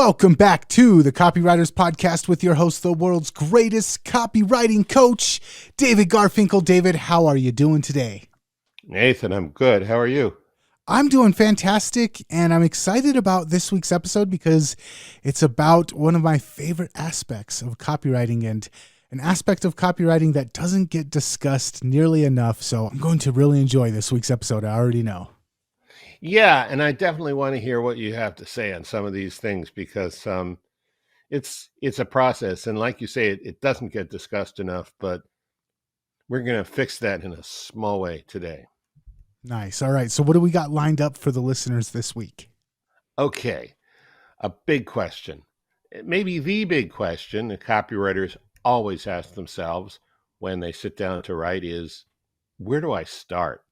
Welcome back to the Copywriters Podcast with your host, the world's greatest copywriting coach, David Garfinkel. David, how are you doing today? Nathan, I'm good. How are you? I'm doing fantastic, and I'm excited about this week's episode because it's about one of my favorite aspects of copywriting and an aspect of copywriting that doesn't get discussed nearly enough. So I'm going to really enjoy this week's episode. I already know. Yeah, and I definitely want to hear what you have to say on some of these things because it's a process, and like you say, it doesn't get discussed enough. But we're going to fix that in a small way today. Nice. All right. So what do we got lined up for the listeners this week? Okay, a big question, maybe the big question that copywriters always ask themselves when they sit down to write is, where do I start?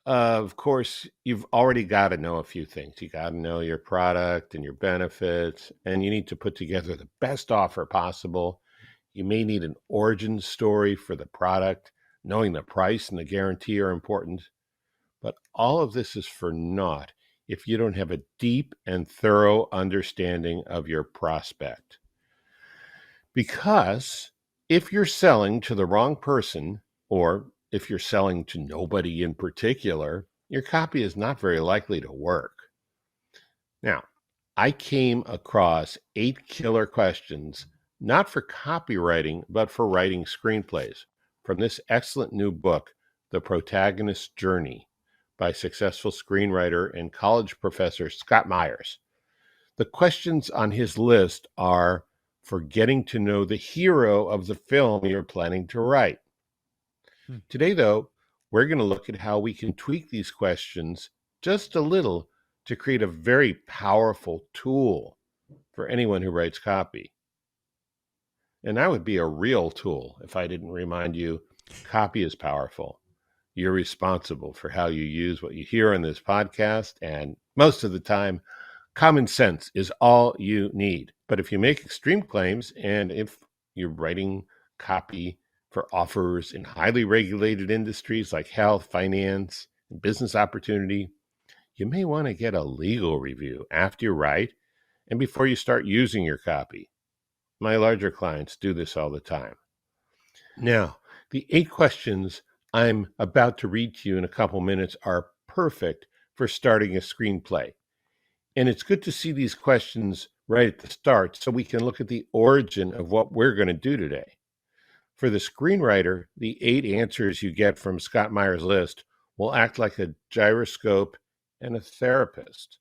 Of course, you've already got to know a few things. You got to know your product and your benefits, and you need to put together the best offer possible. You may need an origin story for the product. Knowing the price and the guarantee are important. But all of this is for naught if you don't have a deep and thorough understanding of your prospect. Because if you're selling to the wrong person, or if you're selling to nobody in particular, your copy is not very likely to work. Now, I came across 8 killer questions, not for copywriting, but for writing screenplays, from this excellent new book, The Protagonist Journey, by successful screenwriter and college professor Scott Myers. The questions on his list are for getting to know the hero of the film you're planning to write. Today, though, we're going to look at how we can tweak these questions just a little to create a very powerful tool for anyone who writes copy. And that would be a real tool if I didn't remind you, copy is powerful. You're responsible for how you use what you hear on this podcast, and most of the time, common sense is all you need. But if you make extreme claims, and if you're writing copy for offers in highly regulated industries like health, finance, and business opportunity, you may want to get a legal review after you write and before you start using your copy. My larger clients do this all the time. Now, the 8 questions I'm about to read to you in a couple minutes are perfect for starting a screenplay. And it's good to see these questions right at the start so we can look at the origin of what we're going to do today. For the screenwriter, the 8 answers you get from Scott Myers' list will act like a gyroscope and a therapist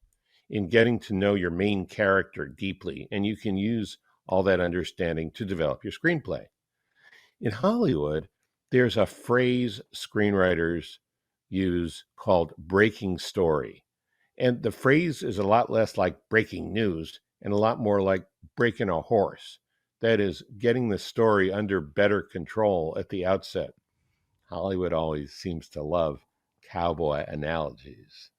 in getting to know your main character deeply, and you can use all that understanding to develop your screenplay. In Hollywood, there's a phrase screenwriters use called breaking story. And the phrase is a lot less like breaking news and a lot more like breaking a horse. That is, getting the story under better control at the outset. Hollywood always seems to love cowboy analogies.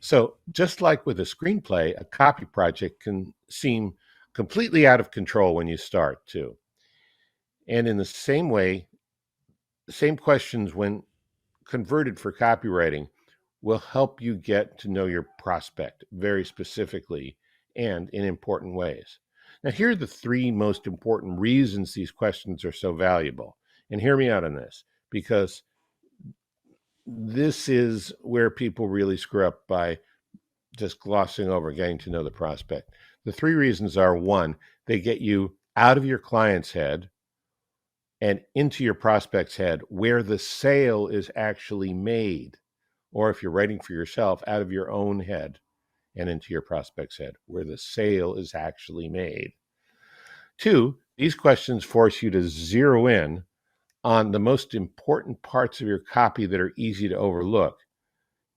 So just like with a screenplay, a copy project can seem completely out of control when you start, too. And in the same way, the same questions when converted for copywriting will help you get to know your prospect very specifically and in important ways. Now, here are the 3 most important reasons these questions are so valuable. And hear me out on this, because this is where people really screw up by just glossing over getting to know the prospect. The 3 reasons are: 1, they get you out of your client's head and into your prospect's head where the sale is actually made. Or if you're writing for yourself, out of your own head and into your prospect's head where the sale is actually made. 2, these questions force you to zero in on the most important parts of your copy that are easy to overlook.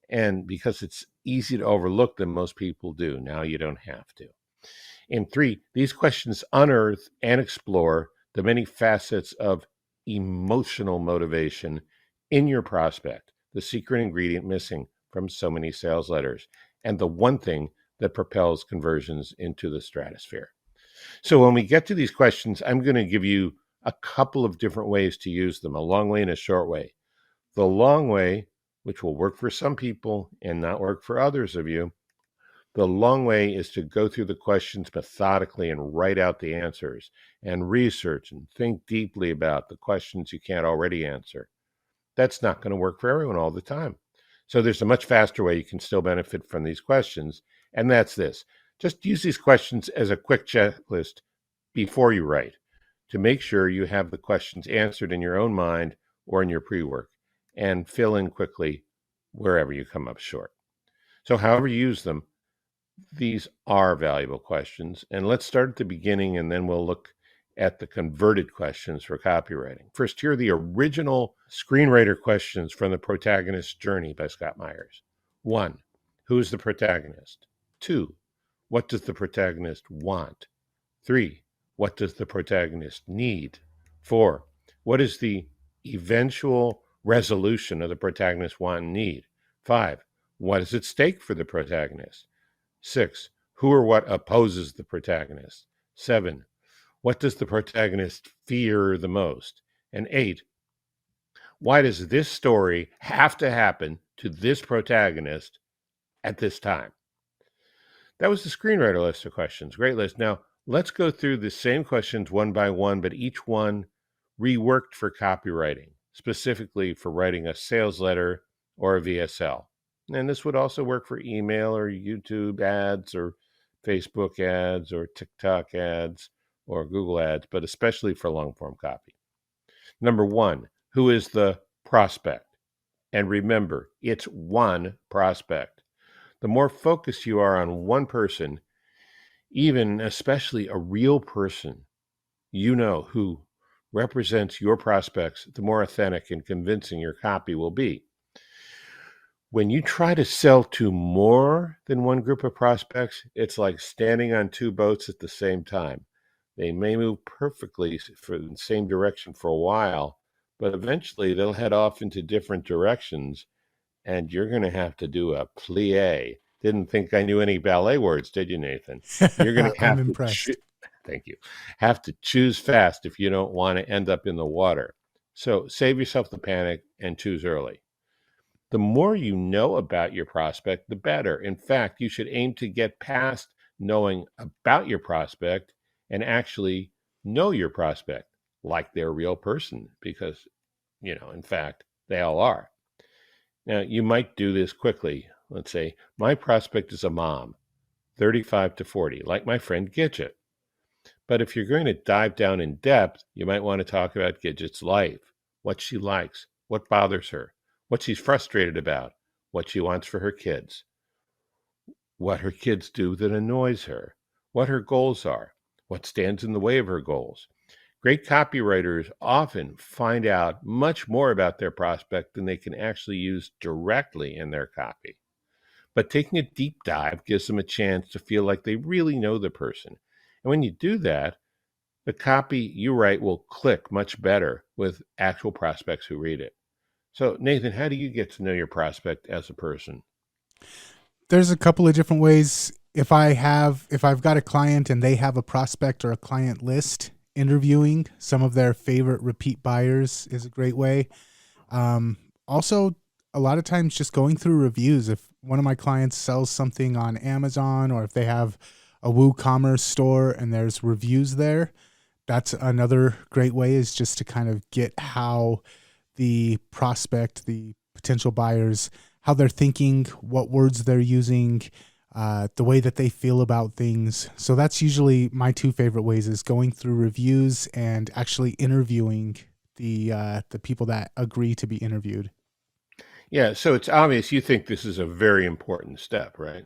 And because it's easy to overlook them, most people do. Now you don't have to. And 3, these questions unearth and explore the many facets of emotional motivation in your prospect, the secret ingredient missing from so many sales letters, and the one thing that propels conversions into the stratosphere. So when we get to these questions, I'm going to give you a couple of different ways to use them, a long way and a short way. The long way, which will work for some people and not work for others of you, The long way is to go through the questions methodically and write out the answers and research and think deeply about the questions you can't already answer. That's not going to work for everyone all the time. So there's a much faster way you can still benefit from these questions, and that's this. Just use these questions as a quick checklist before you write to make sure you have the questions answered in your own mind or in your pre-work, and fill in quickly wherever you come up short. So however you use them, these are valuable questions. And let's start at the beginning, and then we'll look at the converted questions for copywriting. First, here are the original screenwriter questions from The Protagonist's Journey by Scott Myers. 1. Who is the protagonist? 2. What does the protagonist want? 3. What does the protagonist need? 4. What is the eventual resolution of the protagonist's want and need? 5. What is at stake for the protagonist? 6. Who or what opposes the protagonist? 7. What does the protagonist fear the most? And 8. Why does this story have to happen to this protagonist at this time? That was the screenwriter list of questions. Great list. Now, let's go through the same questions one by one, but each one reworked for copywriting, specifically for writing a sales letter or a VSL. And this would also work for email or YouTube ads or Facebook ads or TikTok ads or Google ads, but especially for long-form copy. Number 1, who is the prospect? And remember, it's one prospect. The more focused you are on one person, even especially a real person, who represents your prospects, the more authentic and convincing your copy will be. When you try to sell to more than one group of prospects, it's like standing on two boats at the same time. They may move perfectly for the same direction for a while, but eventually they'll head off into different directions, and you're going to have to do a plie. Didn't think I knew any ballet words, did you, Nathan? You're going to have I'm impressed. Thank you. Have to choose fast if you don't want to end up in the water. So save yourself the panic and choose early. The more you know about your prospect, the better. In fact, you should aim to get past knowing about your prospect and actually know your prospect like they're a real person, because, in fact, they all are. Now, you might do this quickly. Let's say, my prospect is a mom, 35 to 40, like my friend Gidget. But if you're going to dive down in depth, you might want to talk about Gidget's life, what she likes, what bothers her, what she's frustrated about, what she wants for her kids, what her kids do that annoys her, what her goals are, what stands in the way of her goals. Great copywriters often find out much more about their prospect than they can actually use directly in their copy. But taking a deep dive gives them a chance to feel like they really know the person. And when you do that, the copy you write will click much better with actual prospects who read it. So, Nathan, how do you get to know your prospect as a person? There's a couple of different ways. If I've got a client and they have a prospect or a client list, interviewing some of their favorite repeat buyers is a great way. Also, a lot of times just going through reviews. If one of my clients sells something on Amazon, or if they have a WooCommerce store and there's reviews there, that's another great way, is just to kind of get how the prospect, the potential buyers, how they're thinking, what words they're using, the way that they feel about things. So that's usually my two favorite ways, is going through reviews and actually interviewing the people that agree to be interviewed. Yeah, so it's obvious you think this is a very important step, right?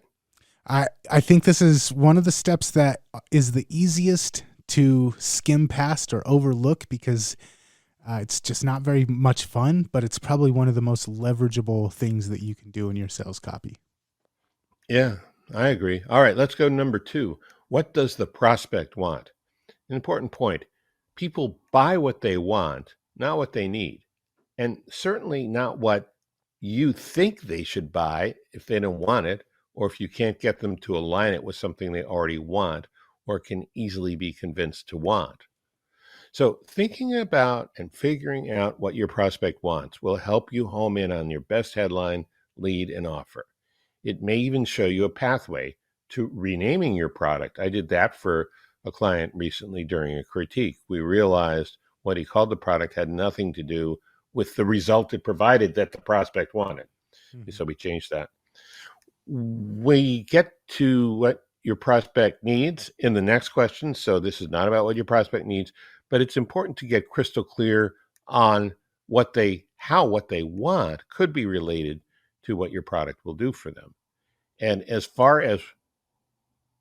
I think this is one of the steps that is the easiest to skim past or overlook, because it's just not very much fun, but it's probably one of the most leverageable things that you can do in your sales copy. Yeah, I agree. All right, let's go to number 2. What does the prospect want? An important point. People buy what they want, not what they need. And certainly not what you think they should buy if they don't want it, or if you can't get them to align it with something they already want or can easily be convinced to want. So thinking about and figuring out what your prospect wants will help you home in on your best headline, lead, and offer. It may even show you a pathway to renaming your product. I did that for a client recently during a critique. We realized what he called the product had nothing to do with the result it provided that the prospect wanted. Mhm. So we changed that. We get to what your prospect needs in the next question. So this is not about what your prospect needs, but it's important to get crystal clear on what they want could be related to what your product will do for them. And as far as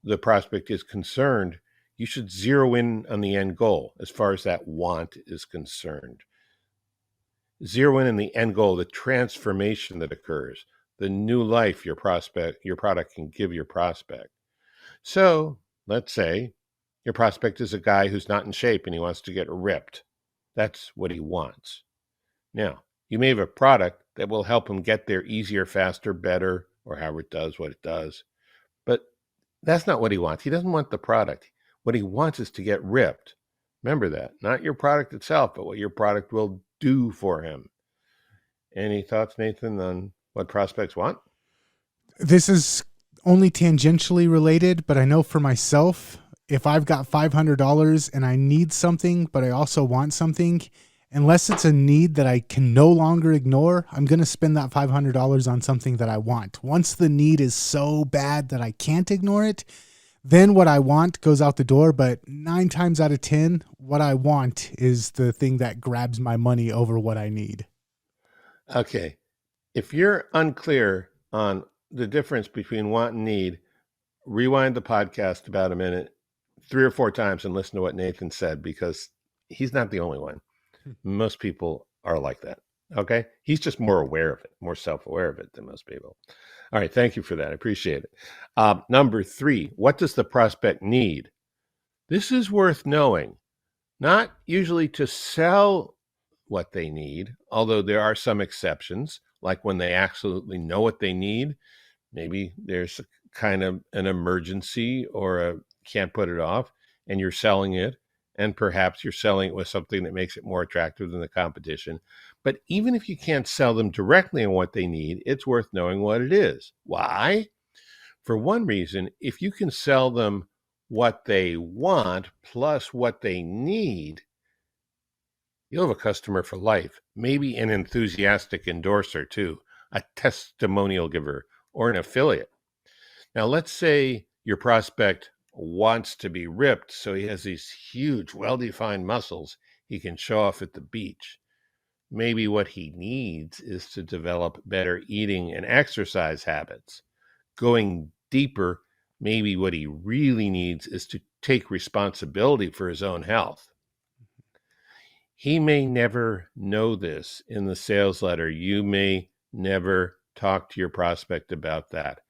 the prospect is concerned, you should zero in on the end goal as far as that want is concerned. Zero in on the end goal, the transformation that occurs, the new life your product can give your prospect. So let's say your prospect is a guy who's not in shape and he wants to get ripped. That's what he wants. Now, you may have a product that will help him get there easier, faster, better, or however it does what it does. But that's not what he wants. He doesn't want the product. What he wants is to get ripped. Remember that. Not your product itself, but what your product will do for him. Any thoughts, Nathan, on what prospects want? This is only tangentially related, but I know for myself, if I've got $500 and I need something, but I also want something, unless it's a need that I can no longer ignore, I'm going to spend that $500 on something that I want. Once the need is so bad that I can't ignore it, then what I want goes out the door. But 9 times out of 10, what I want is the thing that grabs my money over what I need. Okay. If you're unclear on the difference between want and need, rewind the podcast about a minute, 3 or 4 times, and listen to what Nathan said, because he's not the only one. Most people are like that. Okay. He's just more aware of it, more self-aware of it than most people. All right. Thank you for that. I appreciate it. Number 3, what does the prospect need? This is worth knowing, not usually to sell what they need, although there are some exceptions, like when they absolutely know what they need. Maybe there's kind of an emergency or a can't put it off, and you're selling it. And perhaps you're selling it with something that makes it more attractive than the competition. But even if you can't sell them directly on what they need, it's worth knowing what it is. Why? For one reason, if you can sell them what they want plus what they need, you'll have a customer for life, maybe an enthusiastic endorser too, a testimonial giver, or an affiliate. Now, let's say your prospect wants to be ripped, so he has these huge, well-defined muscles he can show off at the beach. Maybe what he needs is to develop better eating and exercise habits. Going deeper, maybe what he really needs is to take responsibility for his own health. He may never know this in the sales letter. You may never talk to your prospect about that.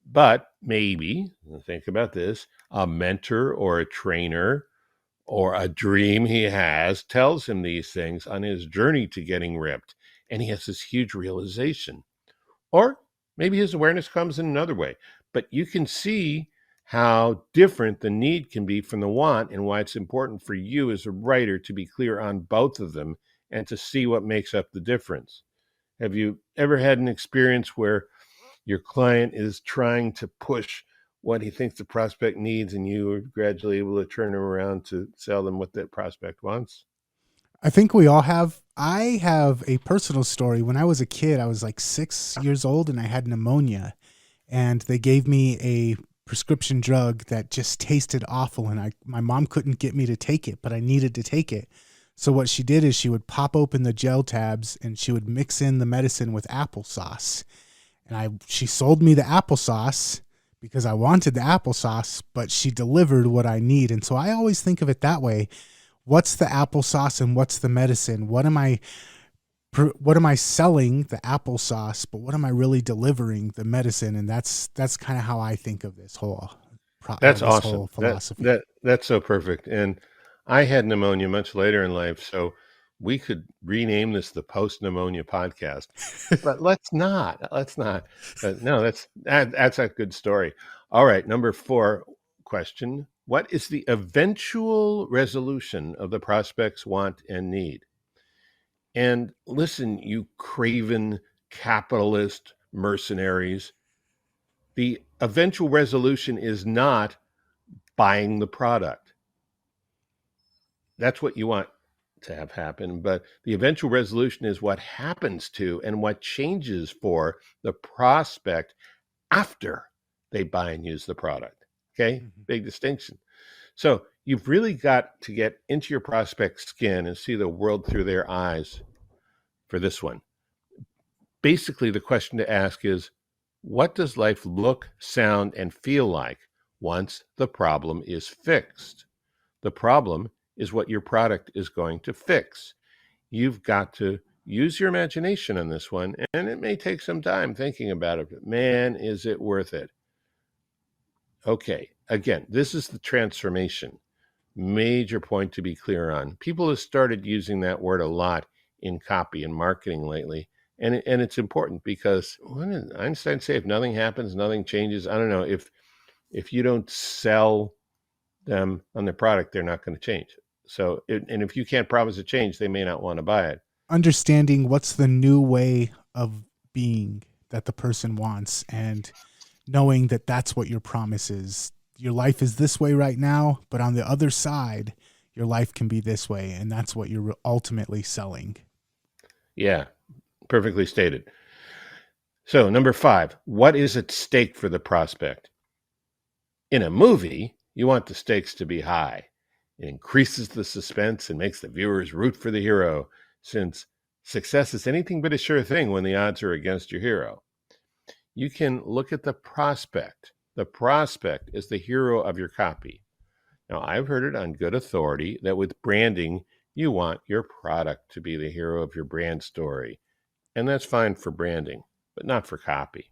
But maybe, think about this, a mentor or a trainer or a dream he has tells him these things on his journey to getting ripped. And he has this huge realization. Or maybe his awareness comes in another way. But you can see how different the need can be from the want, and why it's important for you as a writer to be clear on both of them and to see what makes up the difference. Have you ever had an experience where your client is trying to push what he thinks the prospect needs, and you are gradually able to turn him around to sell them what that prospect wants? I think we all have. I have a personal story. When I was a kid, I was like 6 years old and I had pneumonia, and they gave me a prescription drug that just tasted awful, and my mom couldn't get me to take it, but I needed to take it. So what she did is she would pop open the gel tabs and she would mix in the medicine with applesauce. And she sold me the applesauce because I wanted the applesauce, but she delivered what I need. And so I always think of it that way. What's the applesauce and what's the medicine? What am I selling? The applesauce, but what am I really delivering? The medicine. And that's kind of how I think of this whole That's whole awesome. philosophy. That's so perfect. And I had pneumonia much later in life, so we could rename this the post pneumonia podcast. But let's not. Let's not. But no, that's a good story. All right, number 4 question: what is the eventual resolution of the prospect's want and need? And listen, you craven capitalist mercenaries, The eventual resolution is not buying the product. That's what you want to have happen. But the eventual resolution is what happens to and what changes for the prospect after they buy and use the product. Okay, big distinction. So you've really got to get into your prospect's skin and see the world through their eyes for this one. Basically, the question to ask is, what does life look, sound, and feel like once the problem is fixed? The problem is what your product is going to fix. You've got to use your imagination on this one, and it may take some time thinking about it, but man, is it worth it. Okay, again, this is the transformation. Major point to be clear on. People have started using that word a lot in copy and marketing lately, and it's important because what did Einstein say? If nothing happens, nothing changes. I don't know. If you don't sell them on their product, they're not going to change. So, and if you can't promise a change, they may not want to buy it. Understanding what's the new way of being that the person wants, and knowing that that's what your promise is. Your life is this way right now, but on the other side, your life can be this way, and that's what you're ultimately selling. Yeah, perfectly stated. So, number 5, what is at stake for the prospect? In a movie, you want the stakes to be high. It increases the suspense and makes the viewers root for the hero, since success is anything but a sure thing when the odds are against your hero. You can look at the prospect. The prospect is the hero of your copy. Now, I've heard it on good authority that with branding, you want your product to be the hero of your brand story. And that's fine for branding, but not for copy.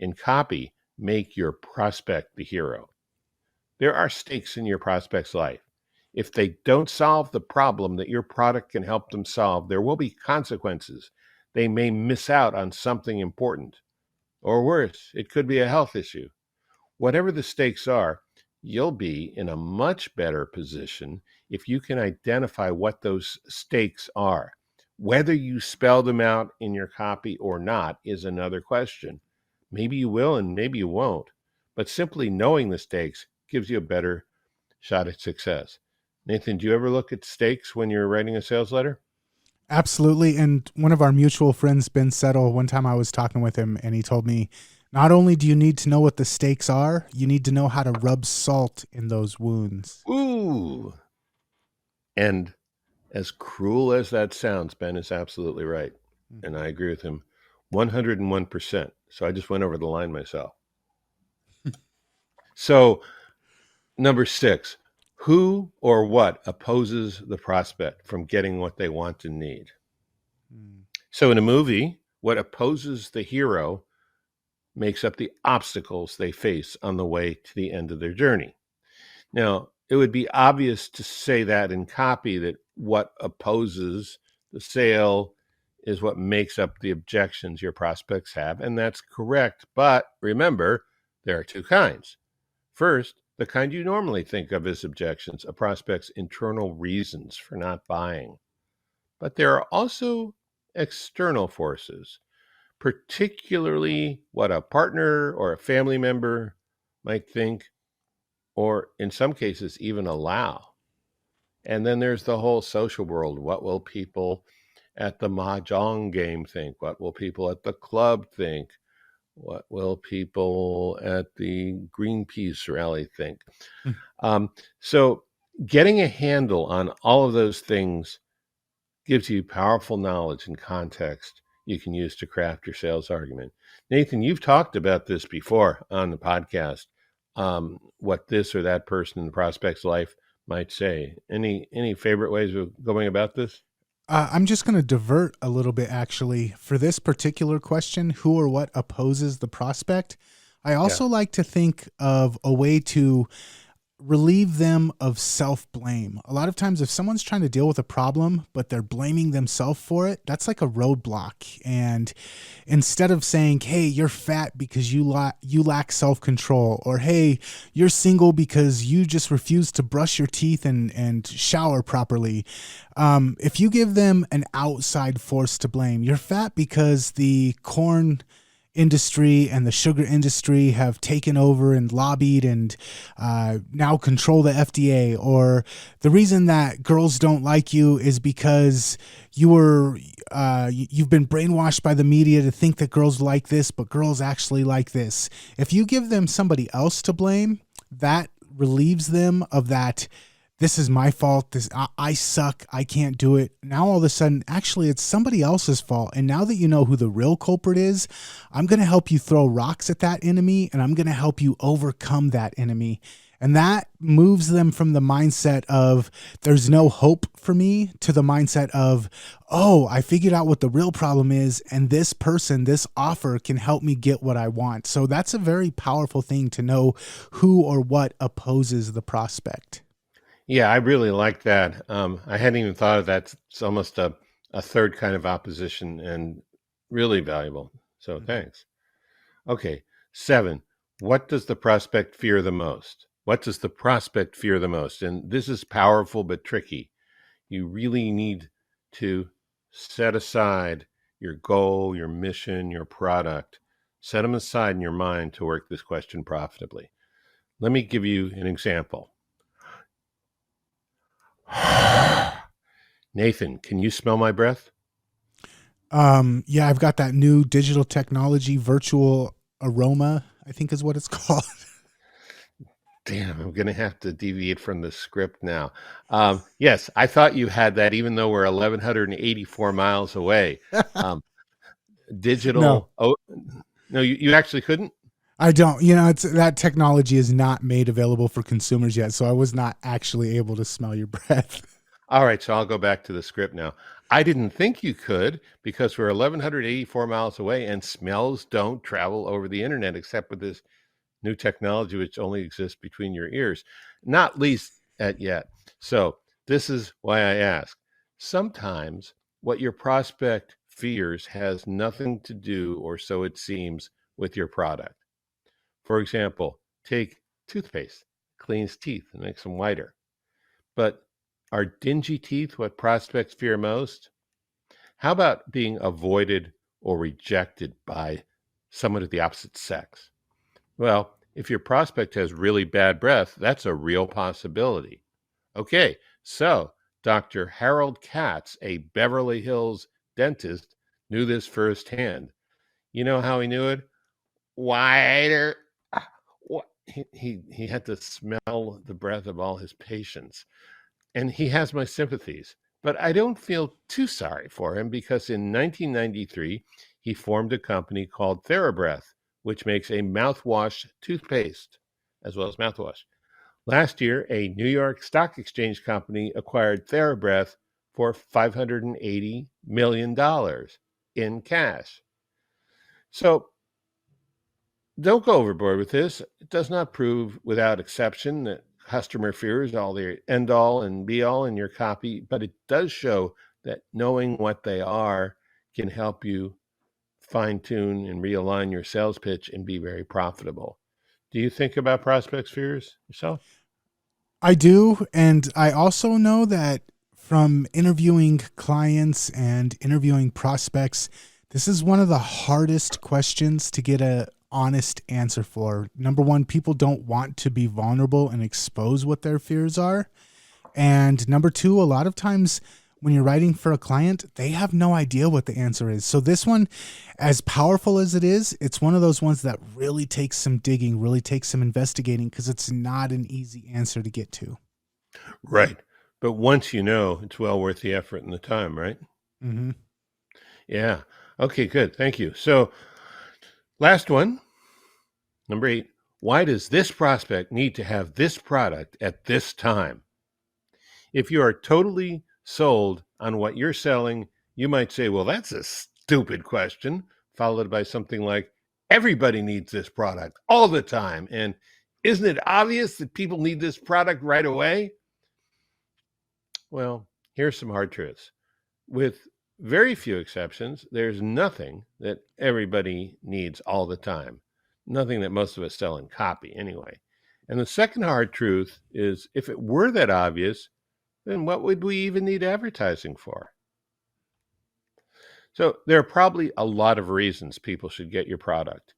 In copy, make your prospect the hero. There are stakes in your prospect's life. If they don't solve the problem that your product can help them solve, there will be consequences. They may miss out on something important. Or worse, it could be a health issue. Whatever the stakes are, you'll be in a much better position if you can identify what those stakes are. Whether you spell them out in your copy or not is another question. Maybe you will and maybe you won't. But simply knowing the stakes gives you a better shot at success. Nathan, do you ever look at stakes when you're writing a sales letter? Absolutely. And one of our mutual friends, Ben Settle, one time I was talking with him and he told me, not only do you need to know what the stakes are, you need to know how to rub salt in those wounds. Ooh. And as cruel as that sounds, Ben is absolutely right. And I agree with him 101%. So I just went over the line myself. So, number 6, who or what opposes the prospect from getting what they want and need? So in a movie, what opposes the hero makes up the obstacles they face on the way to the end of their journey. Now, it would be obvious to say that in copy, that what opposes the sale is what makes up the objections your prospects have, and that's correct. But remember, there are 2 kinds. First, the kind you normally think of as objections, a prospect's internal reasons for not buying. But there are also external forces, particularly what a partner or a family member might think, or in some cases even allow. And then there's the whole social world. What will people at the mahjong game think? What will people at the club think? What will people at the Greenpeace rally think? So getting a handle on all of those things gives you powerful knowledge and context you can use to craft your sales argument. Nathan, you've talked about this before on the podcast, what this or that person in the prospect's life might say. Any favorite ways of going about this? I'm just going to divert a little bit, actually. For this particular question, who or what opposes the prospect, I also like to think of a way to relieve them of self-blame. A lot of times if someone's trying to deal with a problem, but they're blaming themselves for it, that's like a roadblock. And instead of saying, hey, you're fat because you lack self-control, or hey, you're single because you just refuse to brush your teeth and shower properly. If you give them an outside force to blame, you're fat because the corn industry and the sugar industry have taken over and lobbied and now control the FDA, or the reason that girls don't like you is because you've been brainwashed by the media to think that girls like this, but girls actually like this. If you give them somebody else to blame, that relieves them of that. This is my fault. I suck. I can't do it. Now all of a sudden, actually, it's somebody else's fault. And now that you know who the real culprit is, I'm going to help you throw rocks at that enemy, and I'm going to help you overcome that enemy. And that moves them from the mindset of there's no hope for me to the mindset of, oh, I figured out what the real problem is, and this person, this offer can help me get what I want. So that's a very powerful thing to know who or what opposes the prospect. Yeah, I really like that. I hadn't even thought of that. It's almost a third kind of opposition and really valuable. So thanks. Okay, 7. What does the prospect fear the most? What does the prospect fear the most? And this is powerful but tricky. You really need to set aside your goal, your mission, your product. Set them aside in your mind to work this question profitably. Let me give you an example. Nathan, can you smell my breath? Yeah, I've got that new digital technology, virtual aroma, I think is what it's called. Damn, I'm going to have to deviate from the script now. Yes, I thought you had that, even though we're 1,184 miles away. No, Digital. Oh, no, you actually couldn't? I don't. It's that technology is not made available for consumers yet, so I was not actually able to smell your breath. All right, so I'll go back to the script now. I didn't think you could because we're 1,184 miles away and smells don't travel over the internet except with this new technology which only exists between your ears, not least at yet. So this is why I ask. Sometimes what your prospect fears has nothing to do, or so it seems, with your product. For example, take toothpaste, cleans teeth and makes them whiter. But are dingy teeth what prospects fear most? How about being avoided or rejected by someone of the opposite sex? Well, if your prospect has really bad breath, that's a real possibility. Okay, so Dr. Harold Katz, a Beverly Hills dentist, knew this firsthand. You know how he knew it? Whiter. He had to smell the breath of all his patients. And he has my sympathies. But I don't feel too sorry for him because in 1993, he formed a company called TheraBreath, which makes a mouthwash toothpaste as well as mouthwash. Last year, a New York Stock Exchange company acquired TheraBreath for $580 million in cash. So don't go overboard with this. It does not prove without exception that customer fears all the end all and be all in your copy, but it does show that knowing what they are can help you fine tune and realign your sales pitch and be very profitable. Do you think about prospects' fears yourself? I do. And I also know that from interviewing clients and interviewing prospects, this is one of the hardest questions to get a honest answer for. Number one, people don't want to be vulnerable and expose what their fears are. And number two, a lot of times when you're writing for a client, they have no idea what the answer is. So this one, as powerful as it is, it's one of those ones that really takes some digging, really takes some investigating, because it's not an easy answer to get to. Right. But once you know, it's well worth the effort and the time, right? Mm-hmm. Yeah. Okay, good. Thank you. So, last one, number 8. Why does this prospect need to have this product at this time? If you are totally sold on what you're selling, you might say, well, that's a stupid question, followed by something like, everybody needs this product all the time. And isn't it obvious that people need this product right away? Well, here's some hard truths. With very few exceptions, there's nothing that everybody needs all the time. Nothing that most of us sell in copy, anyway. And the second hard truth is if it were that obvious, then what would we even need advertising for? So there are probably a lot of reasons people should get your product,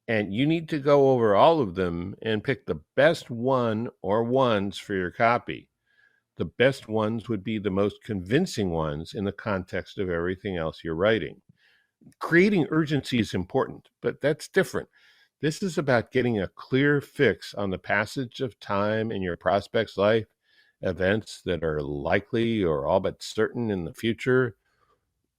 and you need to go over all of them and pick the best one or ones for your copy. The best ones would be the most convincing ones in the context of everything else you're writing. Creating urgency is important, but that's different. This is about getting a clear fix on the passage of time in your prospect's life, events that are likely or all but certain in the future,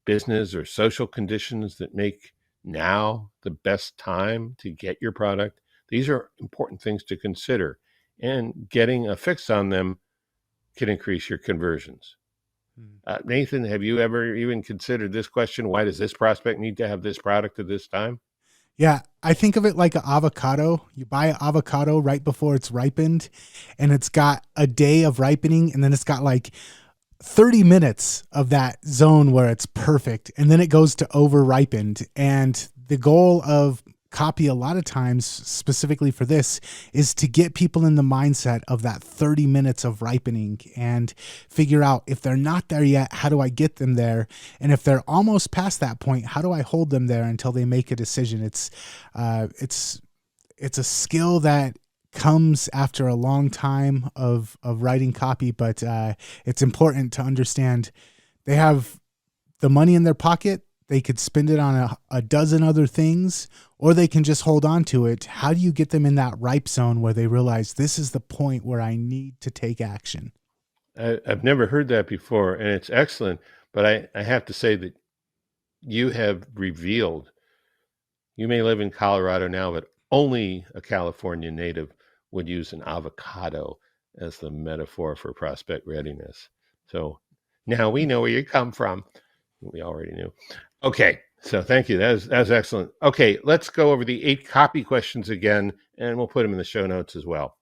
business or social conditions that make now the best time to get your product. These are important things to consider, and getting a fix on them can increase your conversions. Nathan, have you ever even considered this question? Why does this prospect need to have this product at this time? Yeah, I think of it like an avocado. You buy an avocado right before it's ripened, and it's got a day of ripening, and then it's got like 30 minutes of that zone where it's perfect, and then it goes to over ripened. And the goal of copy a lot of times, specifically for this, is to get people in the mindset of that 30 minutes of ripening and figure out, if they're not there yet, how do I get them there? And if they're almost past that point, how do I hold them there until they make a decision? It's a skill that comes after a long time of writing copy, but it's important to understand they have the money in their pocket. They could spend it on a dozen other things, or they can just hold on to it. How do you get them in that ripe zone where they realize this is the point where I need to take action? I've never heard that before, and it's excellent. But I have to say that you have revealed, you may live in Colorado now, but only a California native would use an avocado as the metaphor for prospect readiness. So now we know where you come from. We already knew. Okay, so thank you. That was excellent. Okay, let's go over the 8 copy questions again, and we'll put them in the show notes as well.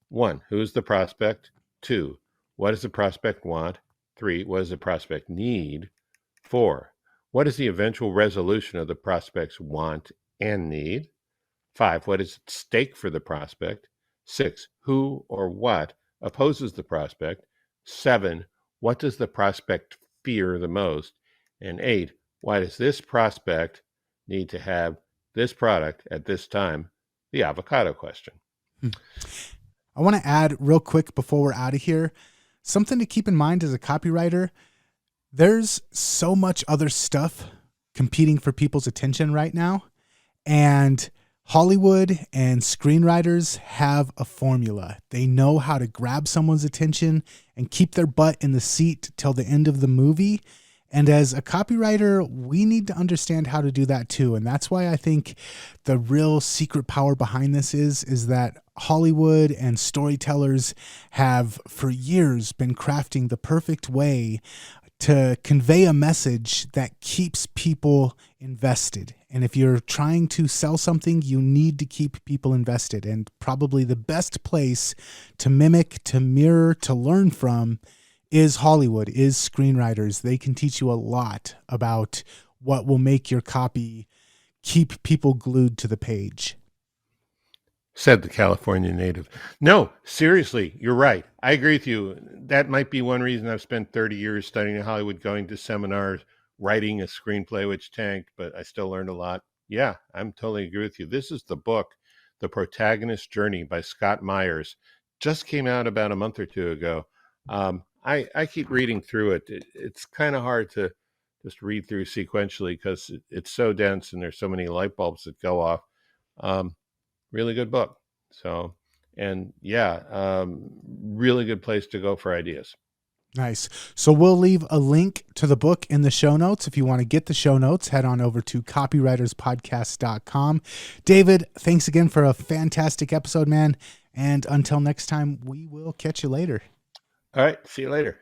1, who is the prospect? 2, what does the prospect want? 3, what does the prospect need? 4, what is the eventual resolution of the prospect's want and need? 5, what is at stake for the prospect? 6, who or what opposes the prospect? 7, what does the prospect fear the most? And 8, why does this prospect need to have this product at this time? The avocado question. I want to add real quick before we're out of here, something to keep in mind as a copywriter. There's so much other stuff competing for people's attention right now, and Hollywood and screenwriters have a formula. They know how to grab someone's attention and keep their butt in the seat till the end of the movie. And as a copywriter, we need to understand how to do that too. And that's why I think the real secret power behind this is that Hollywood and storytellers have for years been crafting the perfect way to convey a message that keeps people invested. And if you're trying to sell something, you need to keep people invested. And probably the best place to mimic, to mirror, to learn from is Hollywood, is screenwriters. They can teach you a lot about what will make your copy keep people glued to the page. Said the California native. No, seriously, you're right. I agree with you. That might be one reason I've spent 30 years studying in Hollywood, going to seminars, writing a screenplay, which tanked, but I still learned a lot. Yeah, I'm totally agree with you. This is the book, The Protagonist Journey by Scott Myers. Just came out about a month or two ago. I keep reading through it. It's kind of hard to just read through sequentially because it's so dense and there's so many light bulbs that go off. Really good book. So, and yeah, really good place to go for ideas. Nice. So we'll leave a link to the book in the show notes. If you want to get the show notes, head on over to copywriterspodcast.com. David, thanks again for a fantastic episode, man. And until next time, we will catch you later. All right. See you later.